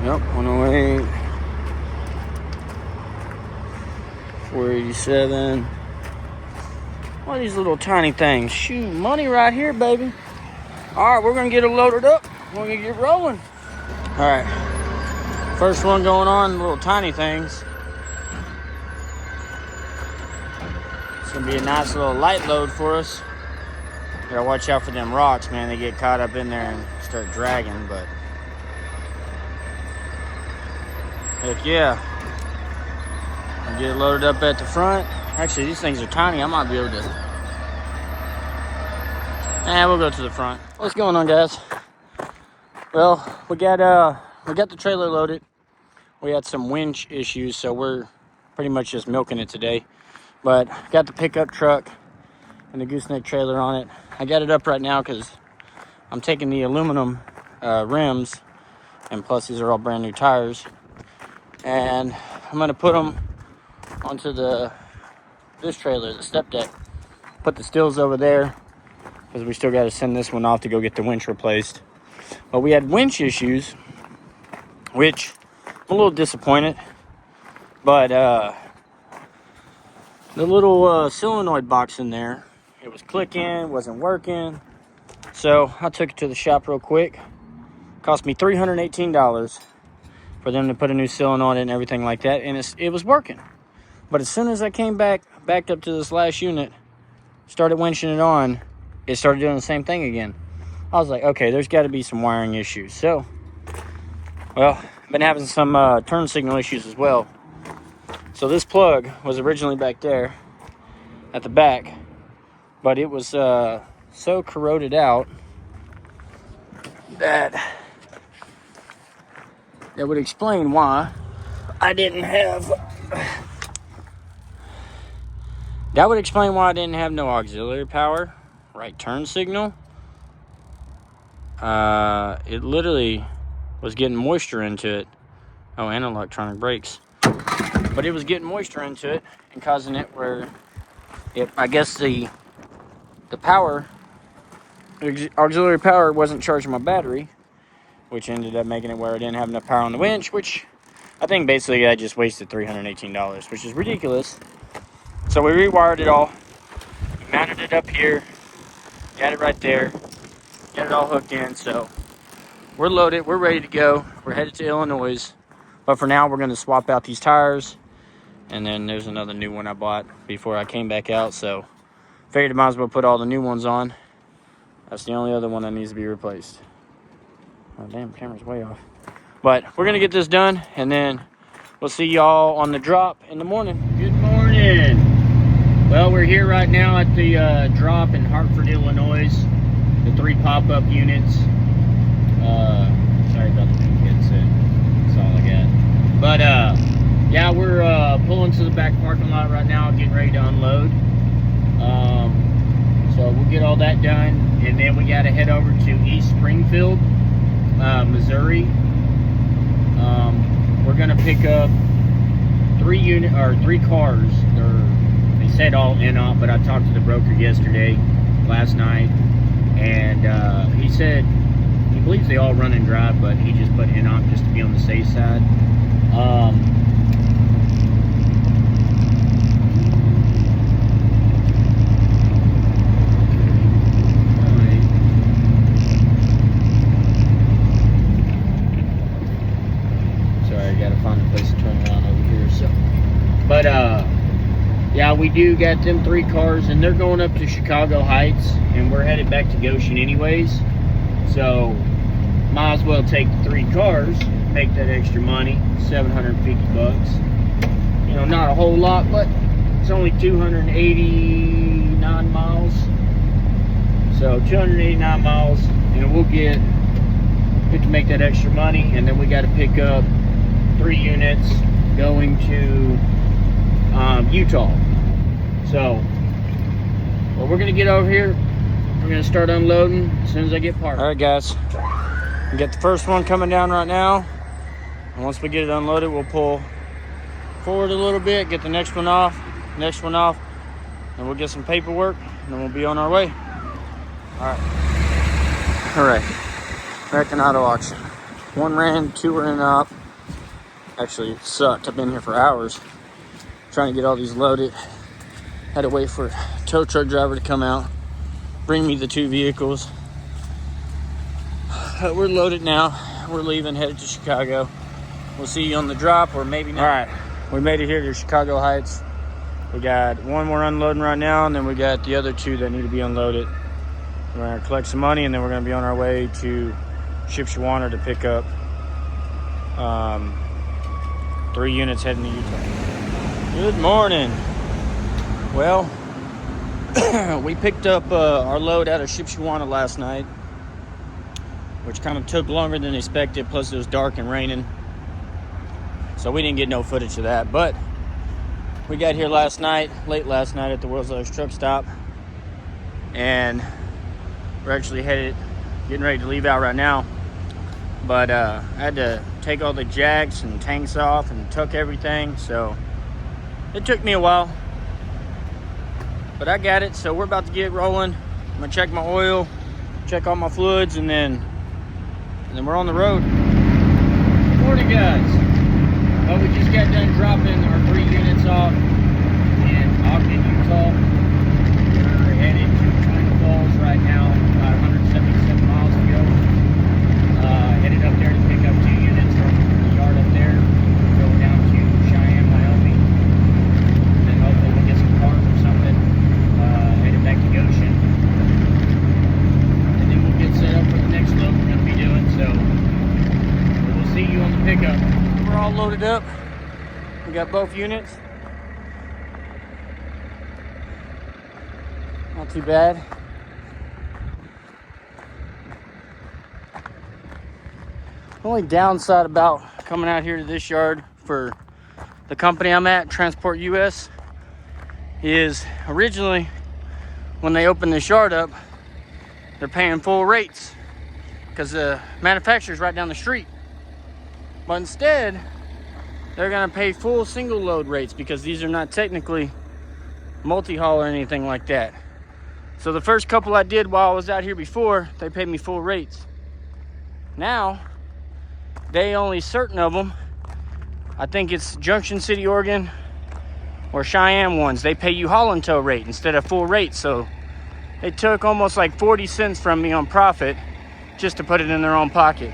Yep, 108. 487. What are these little tiny things? Shoot, money right here, baby. All right, we're going to get it loaded up. We're going to get rolling. All right. First one going on, little tiny things. It's going to be a nice little light load for us. Gotta watch out for them rocks, man. They get caught up in there and start dragging, but heck yeah. I'll get it loaded up at the front. Actually, these things are tiny. I might be able to. We'll go to the front. What's going on, guys? Well, we got the trailer loaded. We had some winch issues, so we're pretty much just milking it today. But got the pickup truck and the gooseneck trailer on it. I got it up right now because I'm taking the aluminum rims, and plus these are all brand new tires, and I'm gonna put them onto this trailer, the step deck. Put the stills over there because we still got to send this one off to go get the winch replaced. But we had winch issues, which I'm a little disappointed. But the little solenoid box in there, it was clicking, wasn't working. So I took it to the shop real quick. Cost me $318 for them to put a new solenoid and everything like that, and it was working. But as soon as I came backed up to this last unit, started winching it on, it started doing the same thing again. I was like, okay, there's got to be some wiring issues. So, well, been having some turn signal issues as well. So this plug was originally back there at the back, but it was so corroded out that would explain why I didn't have. That would explain why I didn't have no auxiliary power, right turn signal. It literally was getting moisture into it. Oh, and electronic brakes. But it was getting moisture into it and causing it where I guess the power, auxiliary power wasn't charging my battery, which ended up making it where I didn't have enough power on the winch, which I think basically I just wasted $318, which is ridiculous. So we rewired it all, mounted it up here, got it right there, got it all hooked in. So we're loaded, we're ready to go. We're headed to Illinois, but for now we're going to swap out these tires, and then there's another new one I bought before I came back out, so figured I might as well put all the new ones on. That's the only other one that needs to be replaced. Oh damn, camera's way off. But we're going to get this done, and then we'll see y'all on the drop in the morning. Good morning. Well, we're here right now at the drop in Hartford, Illinois. The 3 pop-up units. Sorry about the new headset. That's all I got. But yeah, we're pulling to the back parking lot right now, getting ready to unload. So we'll get all that done, and then we got to head over to East Springfield, Missouri. We're gonna pick up 3 cars. They said all in-op, but I talked to the broker last night, and he said he believes they all run and drive, but he just put in-op just to be on the safe side. Sorry, I gotta find a place to turn around over here. So, but yeah, we do got them 3 cars, and they're going up to Chicago Heights, and we're headed back to Goshen anyways. So, might as well take the 3 cars, make that extra money, $750. You know, not a whole lot, but it's only 289 miles. So 289 miles, and we'll get to make that extra money, and then we got to pick up 3 units going to Utah. So, well, we're gonna get over here. We're gonna start unloading as soon as I get parked. All right, guys. We got the first one coming down right now, and once we get it unloaded, we'll pull forward a little bit, get the next one off, and we'll get some paperwork, and then we'll be on our way. All right. American Auto Auction. One ran, two were in up. Actually, it sucked. I've been here for hours trying to get all these loaded. Had to wait for a tow truck driver to come out, bring me the two vehicles. We're loaded now. We're leaving, headed to Chicago. We'll see you on the drop, or maybe not. All right, we made it here to Chicago Heights. We got one more unloading right now, and then we got the other two that need to be unloaded. We're gonna collect some money, and then we're gonna be on our way to Shipshewana to pick up 3 units heading to Utah. Good morning. Well, we picked up our load out of Shipshewana last night, which kind of took longer than expected, plus it was dark and raining. So we didn't get no footage of that, but we got here late last night at the World's Largest Truck Stop, and we're actually getting ready to leave out right now. But I had to take all the jacks and tanks off and tuck everything, so it took me a while. But I got it, so we're about to get rolling. I'm gonna check my oil, check all my fluids, and then we're on the road. Good morning, guys. Well, we just got done dropping our 3 units off in Ogden, Utah. We're headed to Twin Falls right now, about 177 miles ago. Headed up there to pick up 2 units from the yard up there. Go down to Cheyenne, Wyoming. And then hopefully we'll get some cars or something. Headed back to Goshen. And then we'll get set up for the next load we're going to be doing. So we'll see you on the pickup. We're all loaded up. We got both units. Not too bad. The only downside about coming out here to this yard for the company I'm at, Transport US, is originally when they opened this yard up, they're paying full rates because the manufacturer's right down the street. But instead, they're gonna pay full single load rates because these are not technically multi-haul or anything like that. So the first couple I did while I was out here before, they paid me full rates. Now, they only certain of them, I think it's Junction City, Oregon, or Cheyenne ones, they pay you haul and tow rate instead of full rate. So they took almost like 40 cents from me on profit just to put it in their own pocket.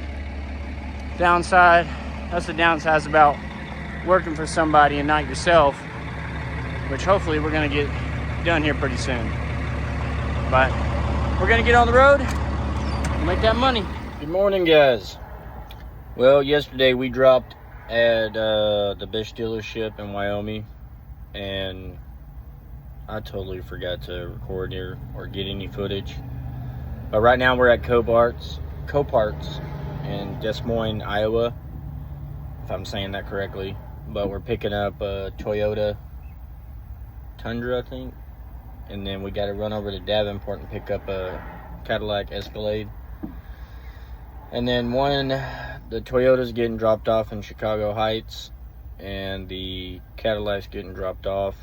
Downside, that's the downside about working for somebody and not yourself, which hopefully we're gonna get done here pretty soon. But we're gonna get on the road and make that money. Good morning, guys. Well, yesterday we dropped at the Bish dealership in Wyoming, and I totally forgot to record here or get any footage. But right now we're at Coparts in Des Moines, Iowa, if I'm saying that correctly. But we're picking up a Toyota Tundra, I think. And then we got to run over to Davenport and pick up a Cadillac Escalade. And then the Toyota's getting dropped off in Chicago Heights, and the Cadillac's getting dropped off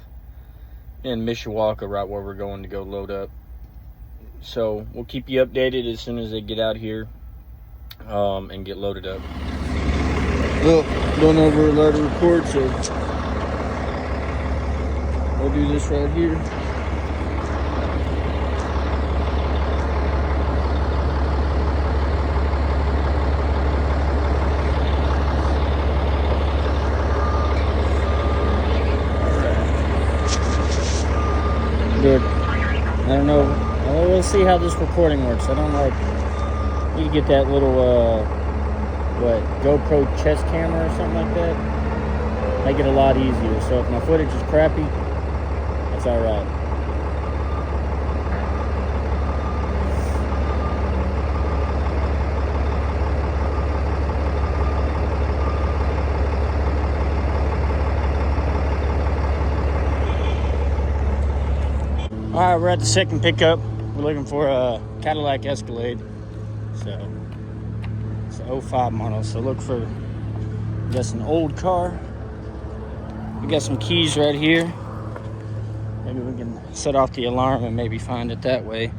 in Mishawaka, right where we're going to go load up. So we'll keep you updated as soon as they get out here and get loaded up. Well, don't over let it record, so we'll do this right here. Good. I don't know. We'll see how this recording works. I don't like. You can get that little GoPro chest camera or something like that. Make it a lot easier. So if my footage is crappy, that's all right. All right, we're at the second pickup. We're looking for a Cadillac Escalade. So it's an 05 model. So look for, I guess, an old car. We got some keys right here. Maybe we can set off the alarm and maybe find it that way.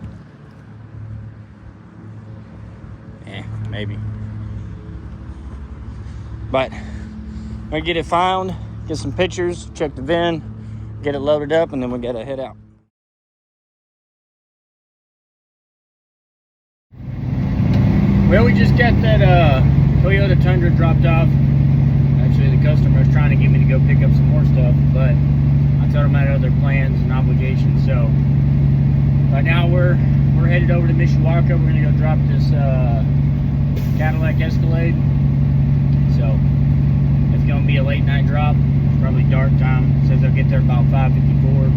Maybe. But I'm gonna get it found, get some pictures, check the VIN, get it loaded up, and then we gotta head out. Well, we just got that Toyota Tundra dropped off. Actually, the customer was trying to get me to go pick up some more stuff, but I told him I had other plans and obligations. So right now we're headed over to Mishawaka. We're gonna go drop this Cadillac Escalade. So it's gonna be a late night drop, probably dark time. It says they'll get there about 5:54.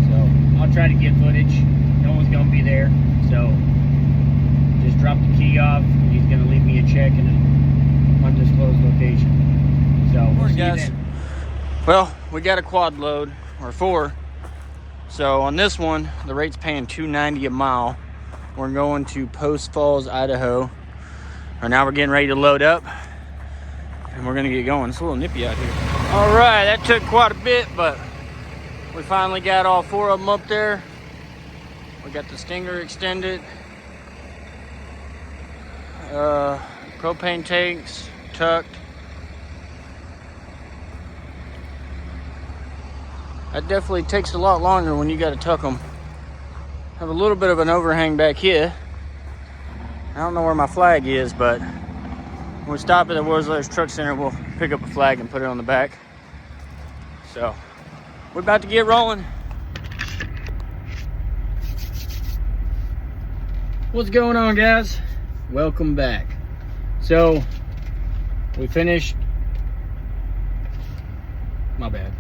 So I'll try to get footage. No one's gonna be there, so just drop the key off. He's gonna leave me a check in an undisclosed location. So we'll see you then. Well, we got a quad load, or 4. So on this one, the rate's paying $2.90 a mile. We're going to Post Falls, Idaho. Right now we're getting ready to load up, and we're gonna get going. It's a little nippy out here. All right, that took quite a bit, but we finally got all 4 of them up there. We got the stinger extended. Propane tanks tucked. That definitely takes a lot longer when you got to tuck them. Have a little bit of an overhang back here. I don't know where my flag is, but when we stop at the World's Truck Center, we'll pick up a flag and put it on the back. So we're about to get rolling. What's going on, guys? Welcome back. So we finished, my bad.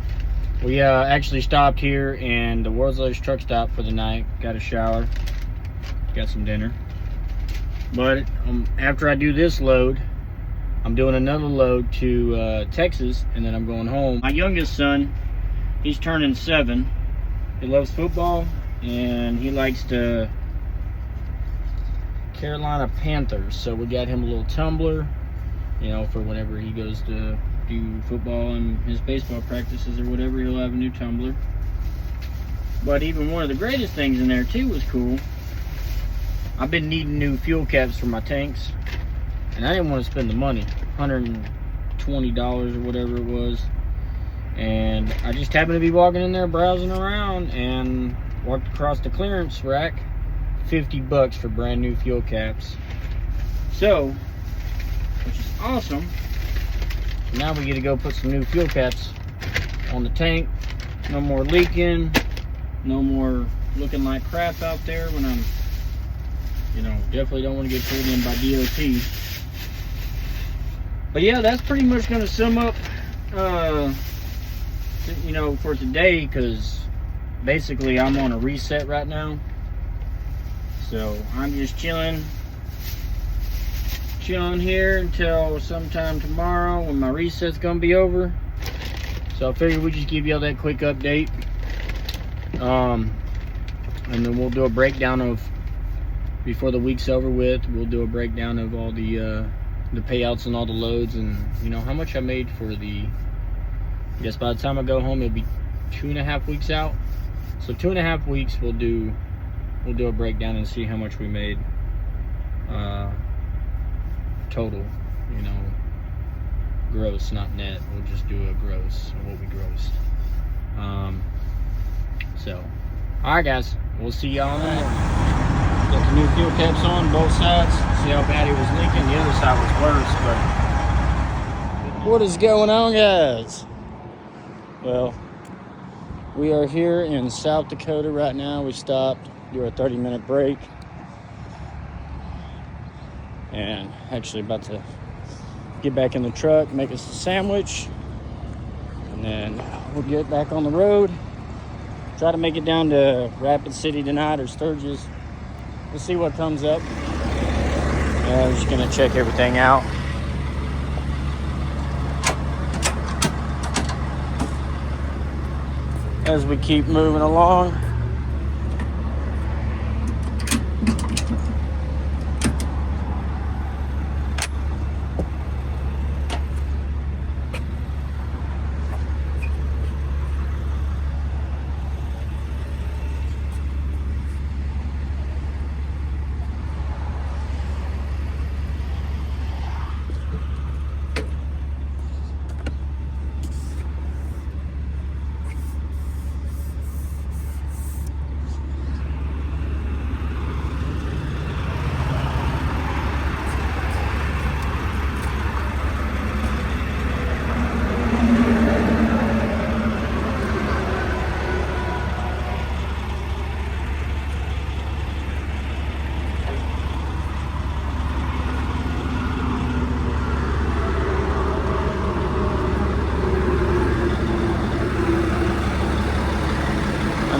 We actually stopped here in the world's largest truck stop for the night. Got a shower, got some dinner. But after I do this load, I'm doing another load to Texas, and then I'm going home. My youngest son, he's turning 7. He loves football, and he likes to Carolina Panthers. So we got him a little tumbler, you know, for whenever he goes to do football and his baseball practices or whatever, he'll have a new tumbler. But even one of the greatest things in there too was cool. I've been needing new fuel caps for my tanks, and I didn't want to spend the money, $120 or whatever it was. And I just happened to be walking in there browsing around and walked across the clearance rack. $50 for brand new fuel caps. So, which is awesome. So now we get to go put some new fuel caps on the tank. No more leaking. No more looking like crap out there when I'm, you know, definitely don't want to get pulled in by DOT. But yeah, that's pretty much going to sum up, you know, for today, because basically I'm on a reset right now. So I'm just chilling here until sometime tomorrow when my reset's gonna be over. So I figured we'd just give y'all that quick update. And then we'll do a breakdown of, before the week's over with, we'll do a breakdown of all the payouts and all the loads, and you know how much I made for the, I guess by the time I go home it'll be 2.5 weeks out. So 2.5 weeks we'll do a breakdown and see how much we made total, you know, gross, not net. We'll just do a gross, or what we grossed. So alright guys, we'll see y'all in the morning. Got the new fuel caps on both sides. See how bad it was leaking. The other side was worse. But what is going on, guys? Well, we are here in South Dakota right now. We stopped, do a 30-minute break, and actually about to get back in the truck, make us a sandwich, and then we'll get back on the road, try to make it down to Rapid City tonight or Sturgis. We'll see what comes up. I'm just gonna check everything out. As we keep moving along.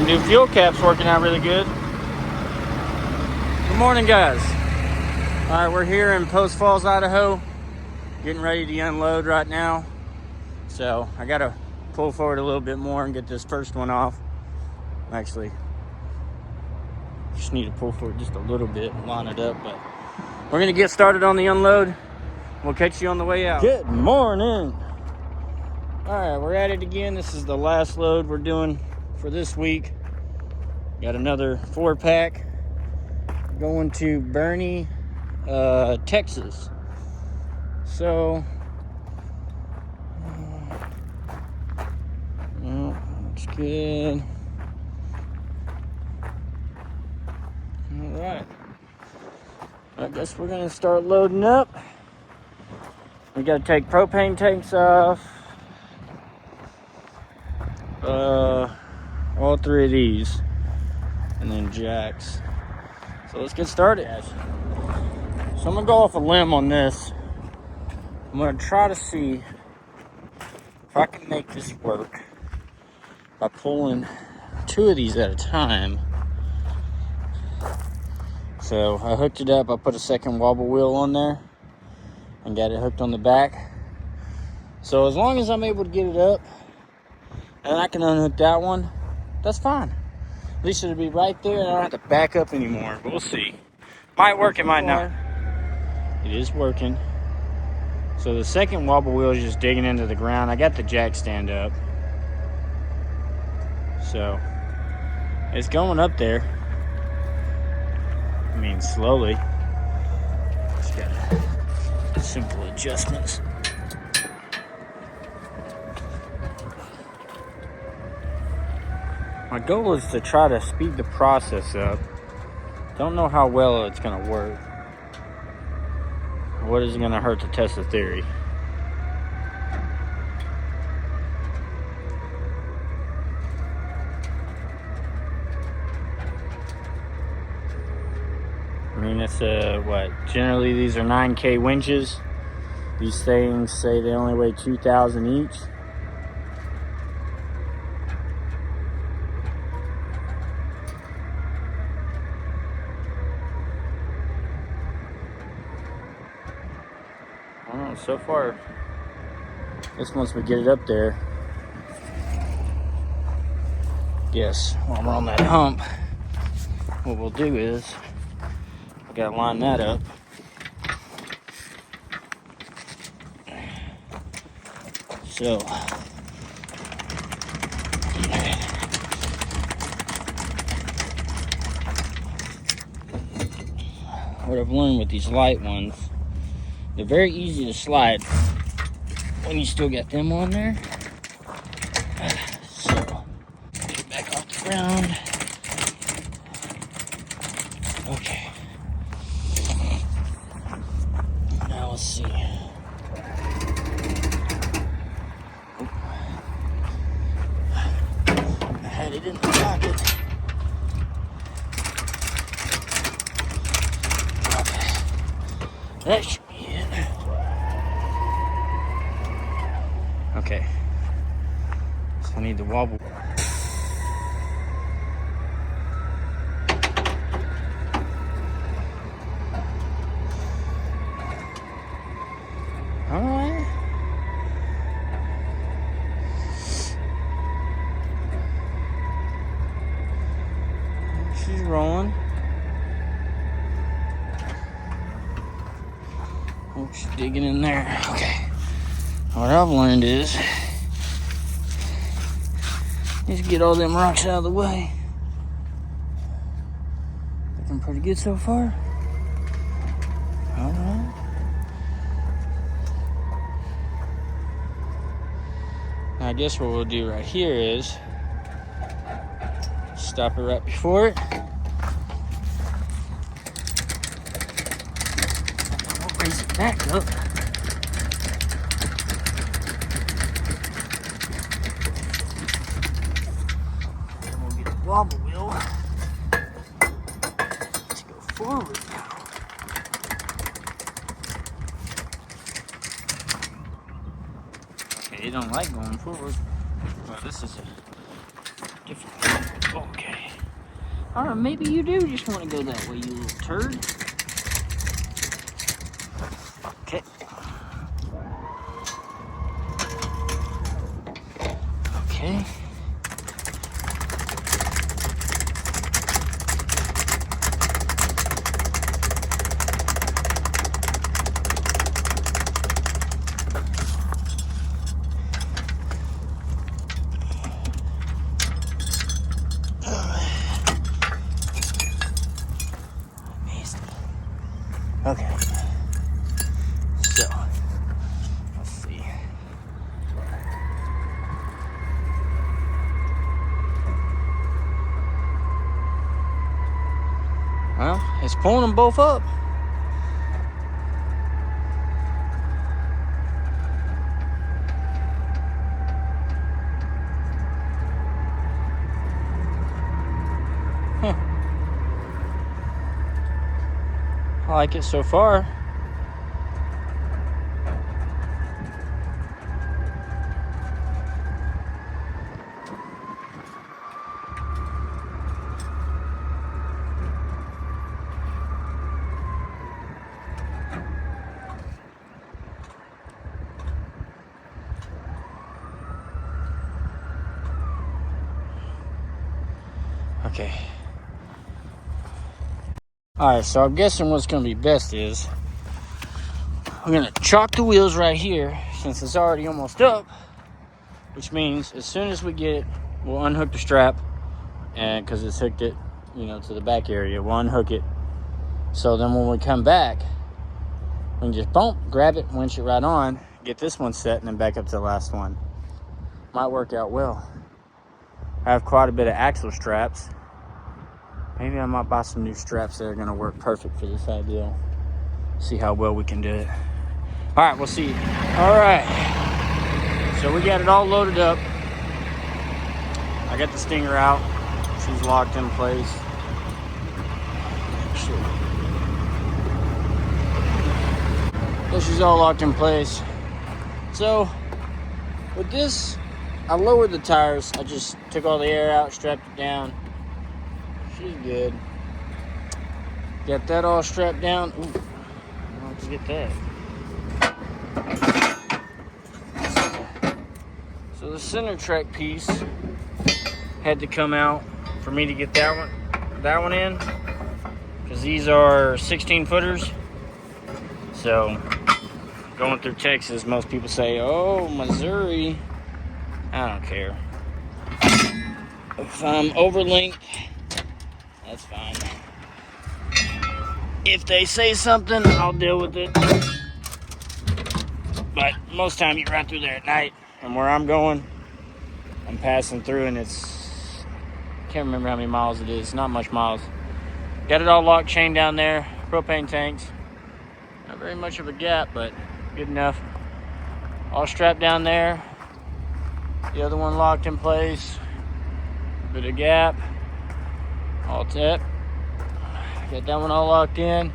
new fuel cap's working out really good. Good morning, guys. All right, we're here in Post Falls, Idaho, getting ready to unload right now. So I gotta pull forward a little bit more and get this first one off. Actually, just need to pull forward just a little bit and line it up, but we're gonna get started on the unload. We'll catch you on the way out. Good morning. All right, we're at it again. This is the last load we're doing for this week. Got another 4-pack going to Bernie, Texas. So, well, looks good. All right. I guess we're gonna start loading up. We gotta take propane tanks off. All 3 of these, and then jacks. So let's get started. So I'm gonna go off a limb on this. I'm gonna try to see if I can make this work by pulling 2 of these at a time. So I hooked it up. I put a second wobble wheel on there and got it hooked on the back. So as long as I'm able to get it up and I can unhook that one, that's fine. At least it'll be right there and I don't have to back up anymore. But we'll see. Might work, it might not. It is working. So the second wobble wheel is just digging into the ground. I got the jack stand up. So it's going up there. I mean, slowly. Just got simple adjustments. My goal is to try to speed the process up. Don't know how well it's gonna work. What is it gonna hurt to test the theory? I mean, it's what? Generally, these are 9K winches. These things say they only weigh 2,000 each. I don't know, so far, this once we get it up there, yes, while we're on that hump, what we'll do is, I gotta line that up. So, what I've learned with these light ones, they're very easy to slide when you still got them on there. So, get it back off the ground. Okay. Now let's see. Oh. I had it in the pocket. Okay. That should be it. Okay. So I need the wobble. Alright. She's rolling. Oh, she's digging in there. Okay. What I've learned is just get all them rocks out of the way. Looking pretty good so far. Alright. I guess what we'll do right here is stop it right before it. We'll raise it back up. And we'll get the wobble wheel to go forward now. Okay, it don't like going forward. Well, this is a different one. Okay. Alright, maybe you do just want to go that way, you little turd. Okay. Okay. Okay. So, let's see. Well, it's pulling them both up. Huh. I like it so far. Okay. Alright, so I'm guessing what's going to be best is we're going to chalk the wheels right here since it's already almost up, which means as soon as we get it, we'll unhook the strap, and because it's hooked it, to the back area, we'll unhook it. So then when we come back, we can just grab it, winch it right on, get this one set, and then back up to the last one. Might work out well. I have quite a bit of axle straps. Maybe I might buy some new straps that are going to work perfect for this idea. See how well we can do it. All right, we'll see. All right. So we got it all loaded up. I got the stinger out. She's locked in place. So she's all locked in place. So with this, I lowered the tires. I just took all the air out, strapped it down. She's good. Got that all strapped down. Ooh, I don't have to get that. So the center track piece had to come out for me to get that one in, because these are 16 footers. So going through Texas, most people say, "Oh, Missouri." I don't care. If I'm over length, that's fine. If they say something, I'll deal with it. But most time you ride through there at night, and where I'm going, I'm passing through, and can't remember how many miles it is. Not much miles. Got it all locked, chained down there. Propane tanks. Not very much of a gap, but good enough. All strapped down there. The other one locked in place. Bit of gap. All tip. Got that one all locked in.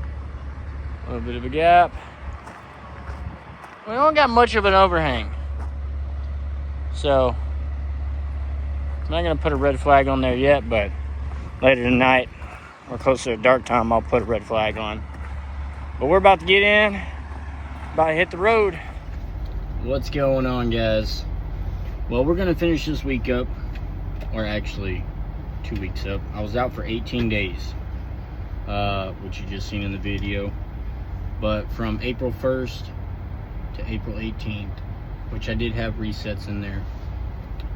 A little bit of a gap. We don't got much of an overhang. So, I'm not going to put a red flag on there yet, but later tonight, or closer to dark time, I'll put a red flag on. But we're about to get in. About to hit the road. What's going on, guys? Well, we're going to finish this week up. Or actually, 2 weeks up. I was out for 18 days. Which you just seen in the video. But from April 1st to April 18th, which I did have resets in there.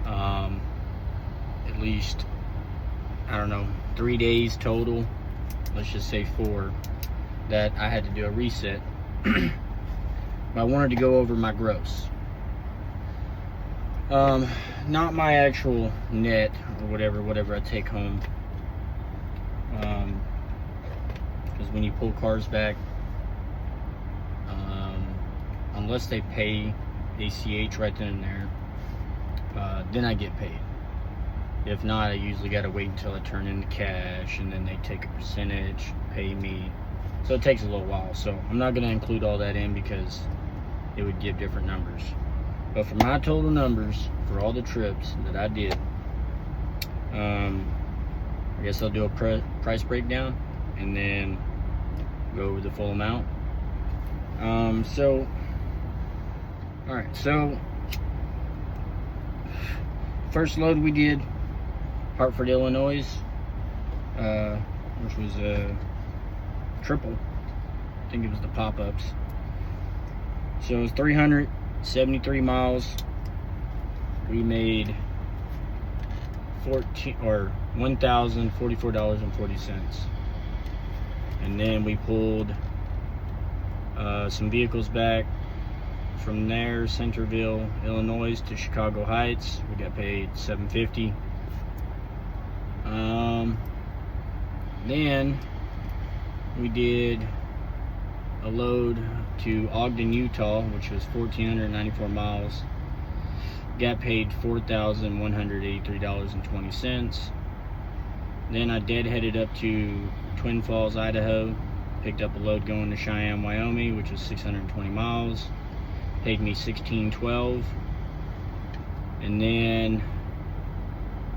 At least, I don't know, 3 days total. Let's just say 4. That I had to do a reset. But I wanted to go over my gross. Not my actual net or whatever I take home. Because when you pull cars back, unless they pay ACH right then and there, then I get paid. If not, I usually got to wait until I turn in the cash, and then they take a percentage, pay me. So it takes a little while. So I'm not going to include all that in because it would give different numbers. But for my total numbers, for all the trips that I did, guess I'll do a price breakdown and then go over the full amount. So, alright, so first load we did, Hartford, Illinois, which was a triple. I think it was the pop-ups. So it was 373 miles. We made $1,044.40, and then we pulled some vehicles back from there, Centerville, Illinois to Chicago Heights. We got paid $750. Then we did a load to Ogden, Utah, which was 1,494 miles. Got paid $4,183.20. Then I deadheaded up to Twin Falls, Idaho. Picked up a load going to Cheyenne, Wyoming, which was 620 miles. Paid me $1,612. And then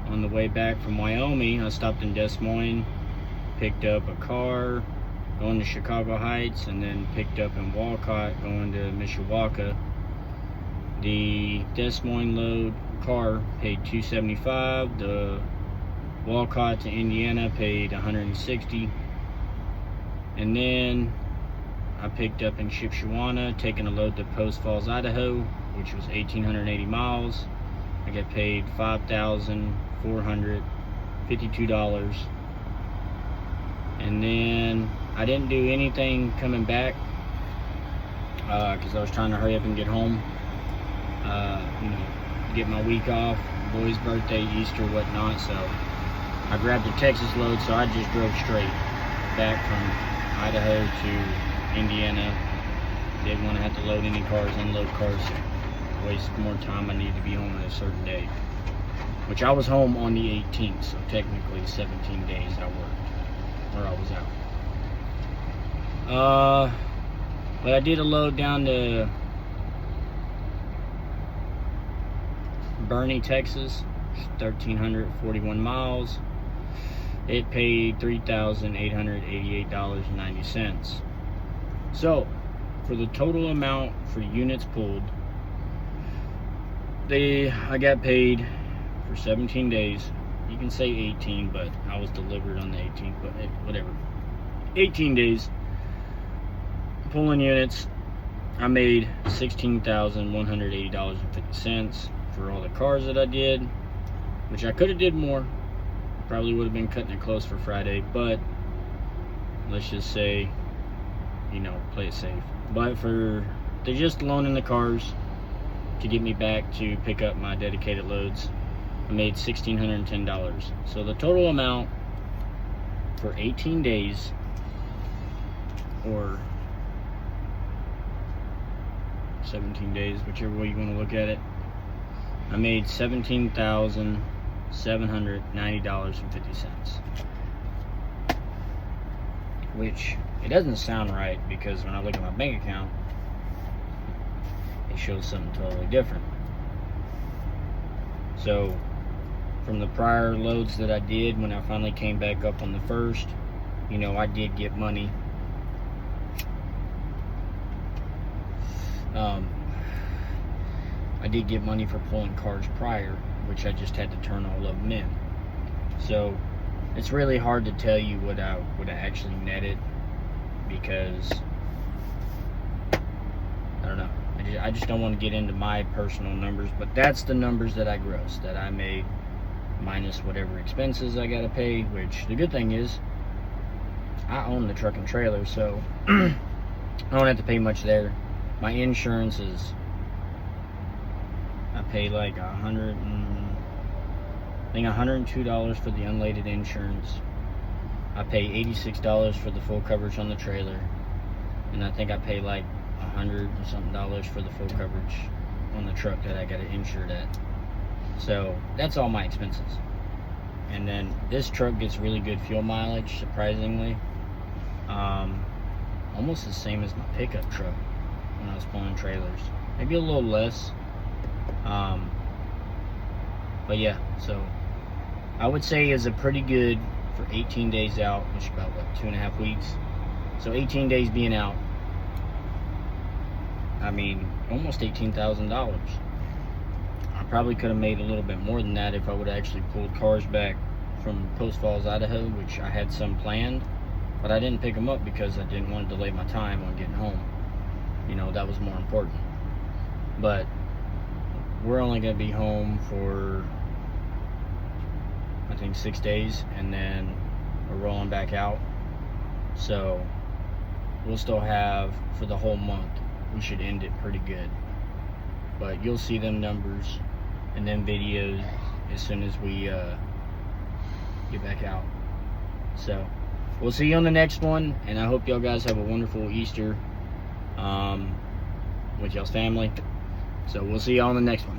on the way back from Wyoming, I stopped in Des Moines, picked up a car going to Chicago Heights, and then picked up in Walcott going to Mishawaka. The Des Moines load car paid $275. The Walcott to Indiana paid $160. And then I picked up in Shipshewana, taking a load to Post Falls, Idaho, which was 1,880 miles. I got paid $5,452. And then I didn't do anything coming back because I was trying to hurry up and get home. Get my week off, boy's birthday, Easter, whatnot. So I grabbed a Texas load, so I just drove straight back from Idaho to Indiana. Didn't want to have to load any cars, unload cars, waste more time. I needed to be home on a certain day, which I was home on the 18th, so technically 17 days I worked, or I was out. But I did a load down to Bernie, Texas, 1,341 miles. It paid $3,888.90. So, for the total amount for units pulled, I got paid for 17 days. You can say 18, but I was delivered on the 18th, but whatever. 18 days pulling units. I made $16,180.50 for all the cars that I did, which I could have did more. Probably would have been cutting it close for Friday, but let's just say, play it safe. But they're just loaning the cars to get me back to pick up my dedicated loads, I made $1,610. So the total amount for 18 days, or 17 days, whichever way you want to look at it, I made $17,790.50. Which, it doesn't sound right, because when I look at my bank account, it shows something totally different. So, from the prior loads that I did, when I finally came back up on the 1st, I did get money. I did get money for pulling cars prior, which I just had to turn all of them in. So it's really hard to tell you what I actually netted, because I don't know. I just don't want to get into my personal numbers, but that's the numbers that I grossed, that I made, minus whatever expenses I gotta pay. Which the good thing is, I own the truck and trailer, so I don't have to pay much there. My insurance is, I pay like $102 for the unleaded insurance. I pay $86 for the full coverage on the trailer, and I think I pay like $100 or something for the full coverage on the truck that I got it insured at. So that's all my expenses. And then this truck gets really good fuel mileage, surprisingly. Almost the same as my pickup truck when I was pulling trailers. Maybe a little less. But yeah, so I would say is a pretty good for 18 days out, which is about, what, 2.5 weeks? So 18 days being out, I mean, almost $18,000. I probably could have made a little bit more than that if I would have actually pulled cars back from Post Falls, Idaho, which I had some planned, but I didn't pick them up because I didn't want to delay my time on getting home. You know, that was more important. But we're only going to be home for, I think, 6 days, and then we're rolling back out. So we'll still have, for the whole month, we should end it pretty good. But you'll see them numbers and them videos as soon as we get back out. So we'll see you on the next one, and I hope y'all guys have a wonderful Easter with y'all's family. So we'll see y'all on the next one.